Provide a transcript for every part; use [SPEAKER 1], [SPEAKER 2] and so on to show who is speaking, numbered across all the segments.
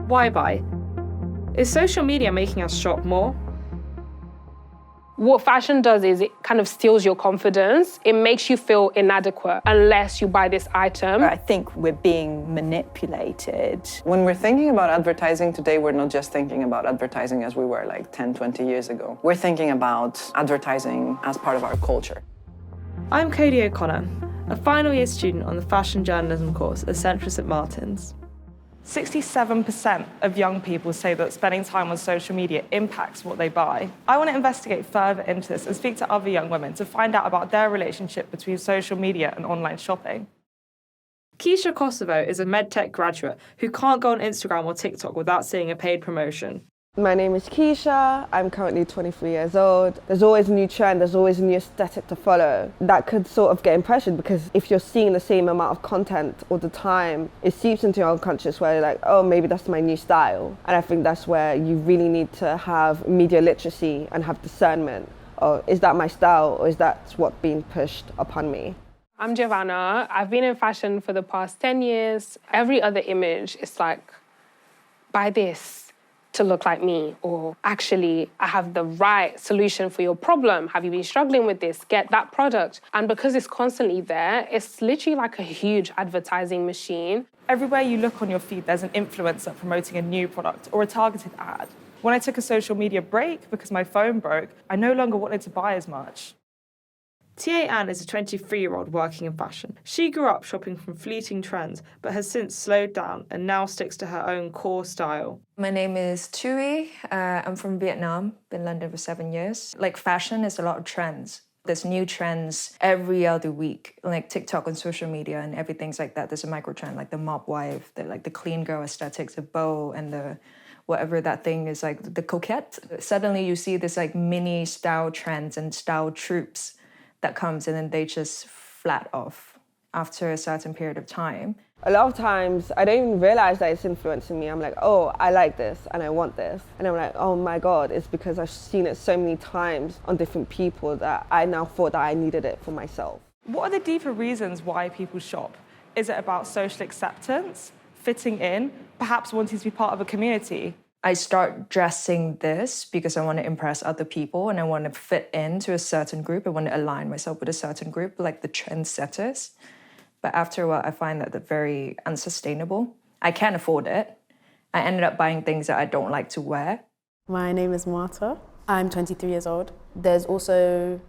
[SPEAKER 1] Why buy? Is social media making us shop more?
[SPEAKER 2] What fashion does is it kind of steals your confidence. It makes you feel inadequate unless you buy this item.
[SPEAKER 3] I think we're being manipulated.
[SPEAKER 4] When we're thinking about advertising today, we're not just thinking about advertising as we were like 10, 20 years ago. We're thinking about advertising as part of our culture.
[SPEAKER 1] I'm Cody O'Connor, a final year student on the fashion journalism course at Central St Martin's.
[SPEAKER 5] 67% of young people say that spending time on social media impacts what they buy. I want to investigate further into this and speak to other young women to find out about their relationship between social media and online shopping.
[SPEAKER 1] Keisha Kosovo is a medtech graduate who can't go on Instagram or TikTok without seeing a paid promotion.
[SPEAKER 6] My name is Keisha, I'm currently 23 years old. There's always a new trend, there's always a new aesthetic to follow. That could sort of get impression because if you're seeing the same amount of content all the time, it seeps into your unconscious where you're like, oh, maybe that's my new style. And I think that's where you really need to have media literacy and have discernment. Or is that my style or is that what's being pushed upon me?
[SPEAKER 2] I'm Giovanna. I've been in fashion for the past 10 years. Every other image is like, buy this to look like me, or actually, I have the right solution for your problem. Have you been struggling with this? Get that product. And because it's constantly there, it's literally like a huge advertising machine.
[SPEAKER 5] Everywhere you look on your feed, there's an influencer promoting a new product or a targeted ad. When I took a social media break because my phone broke, I no longer wanted to buy as much.
[SPEAKER 1] TA Anne is a 23-year-old working in fashion. She grew up shopping from fleeting trends, but has since slowed down and now sticks to her own core style.
[SPEAKER 7] My name is Tui. I'm from Vietnam, been in London for 7 years. Like fashion is a lot of trends. There's new trends every other week, like TikTok and social media and everything's like that. There's a micro trend like the mop wife, the clean girl aesthetics, the bow and the whatever that thing is, like the coquette. Suddenly you see this like mini style trends and style troops that comes and then they just flat off after a certain period of time.
[SPEAKER 6] A lot of times I don't even realize that it's influencing me. I'm like, oh, I like this and I want this. And I'm like, oh my God, it's because I've seen it so many times on different people that I now thought that I needed it for myself.
[SPEAKER 5] What are the deeper reasons why people shop? Is it about social acceptance, fitting in, perhaps wanting to be part of a community?
[SPEAKER 7] I start dressing this because I want to impress other people and I want to fit into a certain group. I want to align myself with a certain group, like the trendsetters. But after a while, I find that they're very unsustainable. I can't afford it. I ended up buying things that I don't like to wear.
[SPEAKER 8] My name is Marta. I'm 23 years old. There's also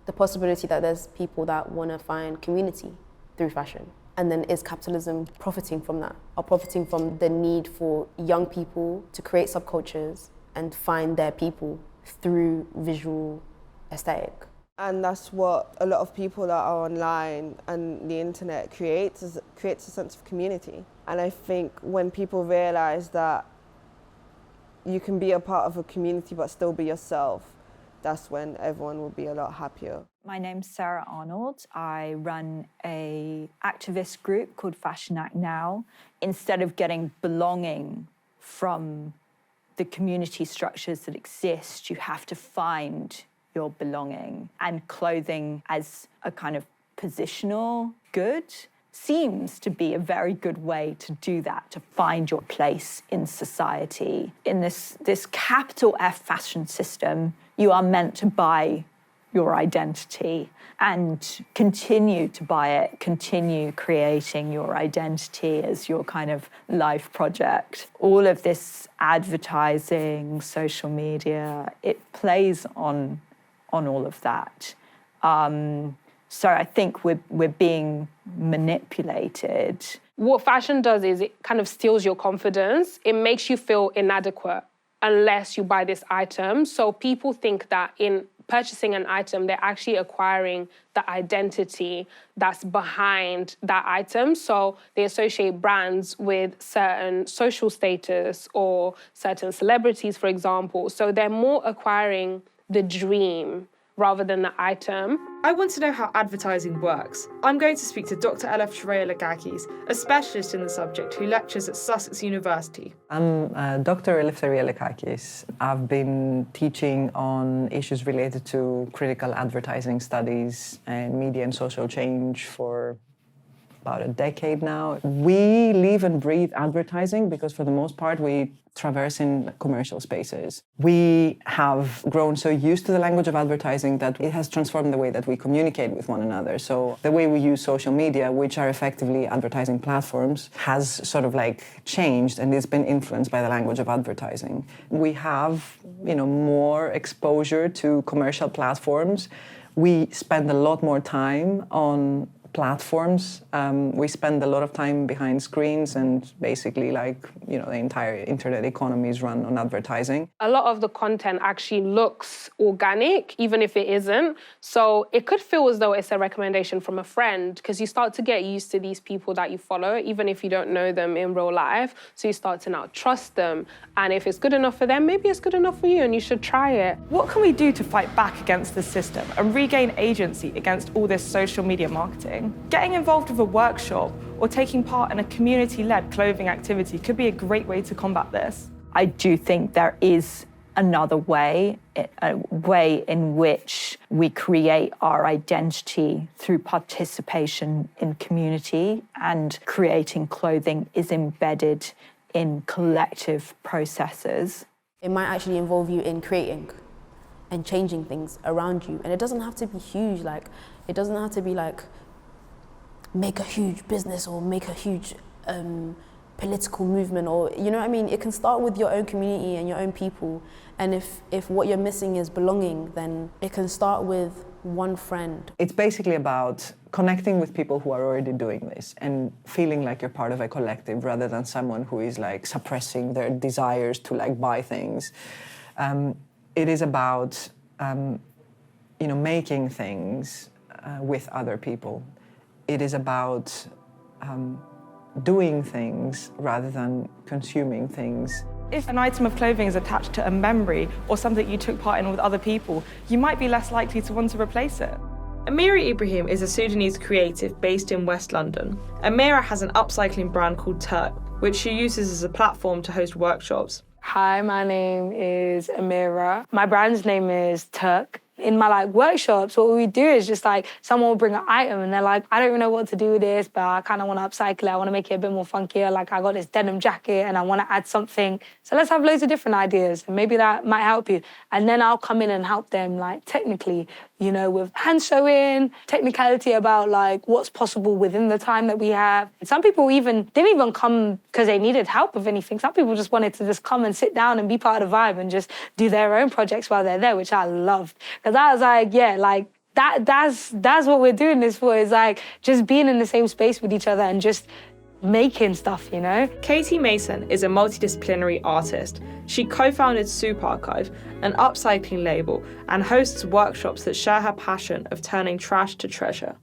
[SPEAKER 8] the possibility that there's people that want to find community through fashion. And then is capitalism profiting from that, or profiting from the need for young people to create subcultures and find their people through visual aesthetic?
[SPEAKER 6] And that's what a lot of people that are online and the internet creates a sense of community. And I think when people realize that you can be a part of a community but still be yourself, that's when everyone will be a lot happier.
[SPEAKER 3] My name's Sarah Arnold. I run a activist group called Fashion Act Now. Instead of getting belonging from the community structures that exist, you have to find your belonging. And clothing as a kind of positional good seems to be a very good way to do that, to find your place in society. In this capital F fashion system, you are meant to buy your identity and continue to buy it, continue creating your identity as your kind of life project. All of this advertising, social media, it plays on all of that. So I think we're being manipulated.
[SPEAKER 2] What fashion does is it kind of steals your confidence. It makes you feel inadequate unless you buy this item. So people think that in purchasing an item, they're actually acquiring the identity that's behind that item. So they associate brands with certain social status or certain celebrities, for example. So they're more acquiring the dream rather than the item.
[SPEAKER 1] I want to know how advertising works. I'm going to speak to Dr. Eleftheria Lagakis, a specialist in the subject who lectures at Sussex University.
[SPEAKER 4] I'm Dr. Eleftheria Lagakis. I've been teaching on issues related to critical advertising studies and media and social change for about a decade now. We live and breathe advertising because for the most part we traverse in commercial spaces. We have grown so used to the language of advertising that it has transformed the way that we communicate with one another. So the way we use social media, which are effectively advertising platforms, has sort of like changed and it's been influenced by the language of advertising. We have, more exposure to commercial platforms. We spend a lot more time on platforms. We spend a lot of time behind screens and basically the entire internet economy is run on advertising.
[SPEAKER 2] A lot of the content actually looks organic, even if it isn't. So it could feel as though it's a recommendation from a friend because you start to get used to these people that you follow, even if you don't know them in real life. So you start to now trust them. And if it's good enough for them, maybe it's good enough for you and you should try it.
[SPEAKER 5] What can we do to fight back against this system and regain agency against all this social media marketing? Getting involved with a workshop or taking part in a community-led clothing activity could be a great way to combat this.
[SPEAKER 3] I do think there is another way, a way in which we create our identity through participation in community, and creating clothing is embedded in collective processes.
[SPEAKER 8] It might actually involve you in creating and changing things around you. And it doesn't have to be huge, it doesn't have to be make a huge business or make a huge political movement, or it can start with your own community and your own people. And if what you're missing is belonging, then it can start with one friend.
[SPEAKER 4] It's basically about connecting with people who are already doing this and feeling like you're part of a collective rather than someone who is suppressing their desires to buy things. It is about making things with other people. It is about doing things rather than consuming things.
[SPEAKER 5] If an item of clothing is attached to a memory or something you took part in with other people, you might be less likely to want to replace it.
[SPEAKER 1] Amira Ibrahim is a Sudanese creative based in West London. Amira has an upcycling brand called Turk, which she uses as a platform to host workshops.
[SPEAKER 2] Hi, my name is Amira. My brand's name is Turk. In my workshops, what we do is just someone will bring an item and they're like, I don't even know what to do with this, but I kind of want to upcycle it. I want to make it a bit more funkier. I got this denim jacket and I want to add something. So let's have loads of different ideas and maybe that might help you. And then I'll come in and help them technically, with hand sewing, technicality about what's possible within the time that we have. Some people didn't even come because they needed help with anything. Some people just wanted to just come and sit down and be part of the vibe and just do their own projects while they're there, which I loved. Because I was that's what we're doing this for, is just being in the same space with each other and just making stuff,
[SPEAKER 1] Katie Mason is a multidisciplinary artist. She co-founded Soup Archive, an upcycling label, and hosts workshops that share her passion of turning trash to treasure.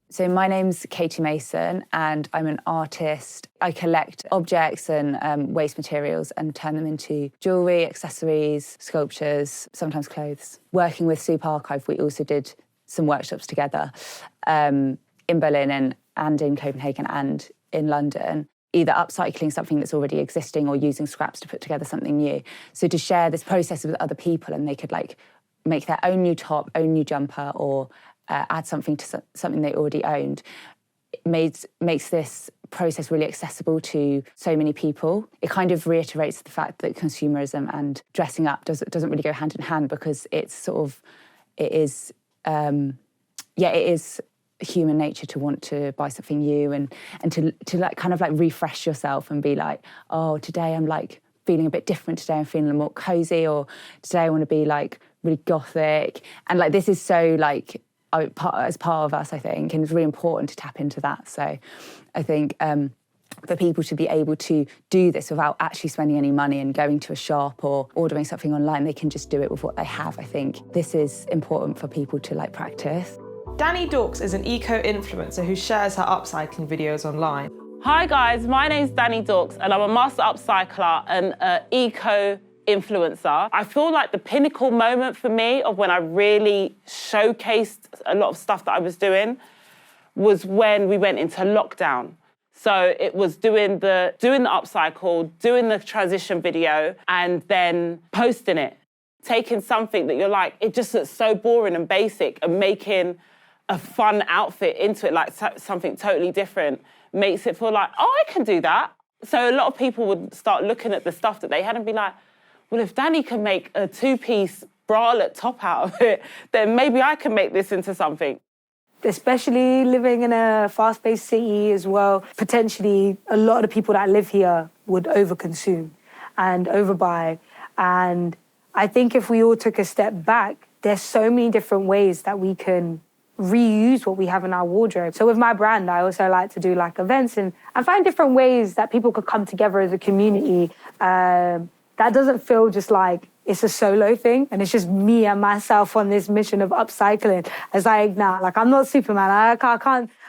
[SPEAKER 9] So my name's Katie Mason and I'm an artist. I collect objects and waste materials and turn them into jewellery, accessories, sculptures, sometimes clothes. Working with Soup Archive, we also did some workshops together in Berlin and in Copenhagen and in London, either upcycling something that's already existing or using scraps to put together something new. So to share this process with other people, and they could make their own new top, own new jumper, or add something to something they already owned, makes this process really accessible to so many people. It kind of reiterates the fact that consumerism and dressing up doesn't really go hand in hand, because it's it is human nature to want to buy something new and to refresh yourself and be oh, today I'm feeling a bit different, today I'm feeling more cozy, or today I want to be really gothic. And this is so as part of us, I think, and it's really important to tap into that. So I think for people to be able to do this without actually spending any money and going to a shop or ordering something online, they can just do it with what they have. I think this is important for people to practice.
[SPEAKER 5] Danny Dawkes is an eco-influencer who shares her upcycling videos online.
[SPEAKER 10] Hi guys, my name's Danny Dawkes and I'm a master upcycler and eco-influencer. I feel the pinnacle moment for me of when I really showcased a lot of stuff that I was doing was when we went into lockdown. So it was doing the upcycle, doing the transition video, and then posting it. Taking something that you're it just looks so boring and basic, and making a fun outfit into it, like something totally different, makes it feel like, oh, I can do that. So a lot of people would start looking at the stuff that they had and be like, well, if Danny can make a two-piece bralette top out of it, then maybe I can make this into something.
[SPEAKER 11] Especially living in a fast-paced city as well, potentially a lot of people that live here would overconsume and overbuy. And I think if we all took a step back, there's so many different ways that we can reuse what we have in our wardrobe. So with my brand, I also like to do like events and find different ways that people could come together as a community. That doesn't feel just like it's a solo thing and it's just me and myself on this mission of upcycling. It's like, nah, like I'm not Superman.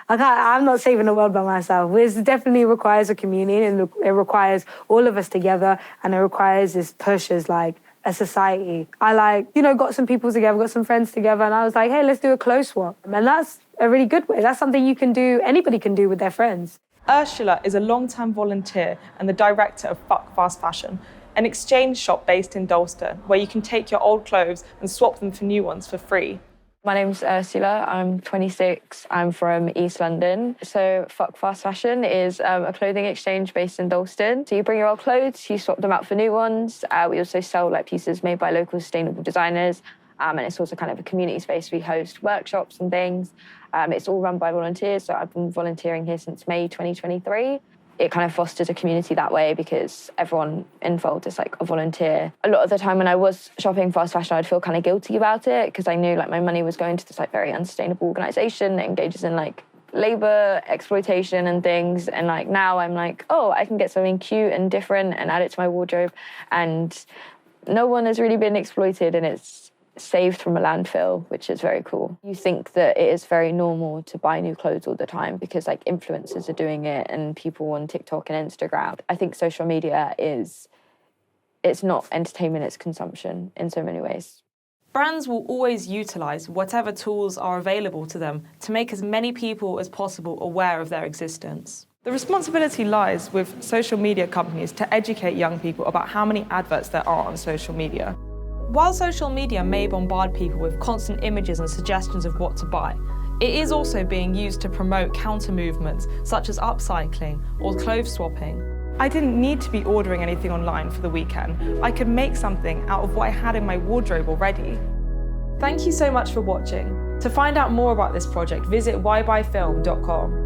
[SPEAKER 11] I'm not saving the world by myself. It definitely requires a community and it requires all of us together and it requires this push as like a society. I got some people together, got some friends together and I was like, hey, let's do a clothes swap. And that's a really good way. That's something anybody can do with their friends.
[SPEAKER 5] Ursula is a long-term volunteer and the director of Fuck Fast Fashion, an exchange shop based in Dalston where you can take your old clothes and swap them for new ones for free.
[SPEAKER 12] My name's Ursula, I'm 26, I'm from East London. So Fuck Fast Fashion is a clothing exchange based in Dalston. So you bring your old clothes, you swap them out for new ones. We also sell like pieces made by local sustainable designers. And it's also kind of a community space. We host workshops and things. It's all run by volunteers. So I've been volunteering here since May 2023. It kind of fosters a community that way because everyone involved is like a volunteer. A lot of the time when I was shopping fast fashion, I'd feel kind of guilty about it because I knew like my money was going to this like very unsustainable organisation that engages in like labour exploitation and things. And like now I'm like, oh, I can get something cute and different and add it to my wardrobe. And no one has really been exploited and it's saved from a landfill, which is very cool. You think that it is very normal to buy new clothes all the time because like influencers are doing it and people on TikTok and Instagram. I think social media it's not entertainment, it's consumption in so many ways.
[SPEAKER 1] Brands will always utilise whatever tools are available to them to make as many people as possible aware of their existence.
[SPEAKER 5] The responsibility lies with social media companies to educate young people about how many adverts there are on social media.
[SPEAKER 1] While social media may bombard people with constant images and suggestions of what to buy, it is also being used to promote counter-movements such as upcycling or clothes swapping.
[SPEAKER 5] I didn't need to be ordering anything online for the weekend. I could make something out of what I had in my wardrobe already.
[SPEAKER 1] Thank you so much for watching. To find out more about this project, visit whybuyfilm.com.